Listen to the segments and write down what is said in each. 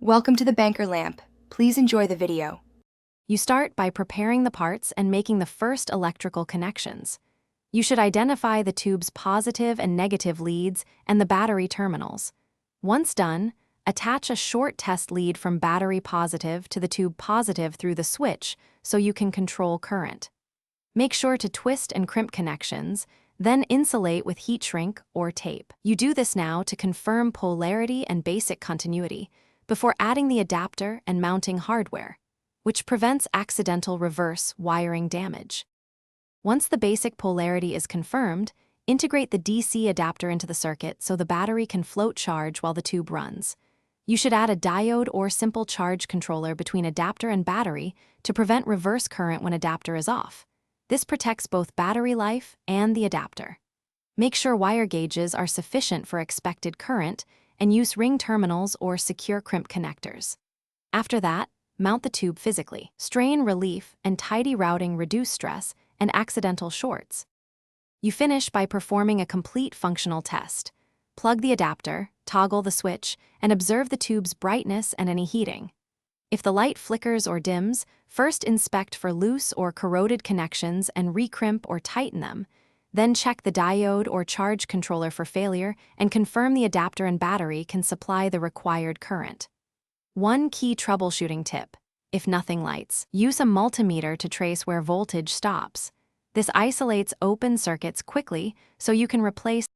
Welcome to the banker lamp. Please enjoy the video. You start by preparing the parts and making the first electrical connections. You should identify the tube's positive and negative leads and the battery terminals. Once done, attach a short test lead from battery positive to the tube positive through the switch so you can control current. Make sure to twist and crimp connections, then insulate with heat shrink or tape. You do this now to confirm polarity and basic continuity before adding the adapter and mounting hardware, which prevents accidental reverse wiring damage. Once the basic polarity is confirmed, integrate the DC adapter into the circuit so the battery can float charge while the tube runs. You should add a diode or simple charge controller between adapter and battery to prevent reverse current when adapter is off. This protects both battery life and the adapter. Make sure wire gauges are sufficient for expected current and use ring terminals or secure crimp connectors. After that, mount the tube physically. Strain relief and tidy routing reduce stress and accidental shorts. You finish by performing a complete functional test. Plug the adapter, toggle the switch, and observe the tube's brightness and any heating. If the light flickers or dims, first inspect for loose or corroded connections and recrimp or tighten them. Then check the diode or charge controller for failure and confirm the adapter and battery can supply the required current. One key troubleshooting tip: if nothing lights, use a multimeter to trace where voltage stops. This isolates open circuits quickly so you can replace.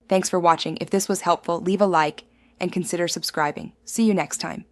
Thanks for watching. If this was helpful, leave a like and consider subscribing. See you next time.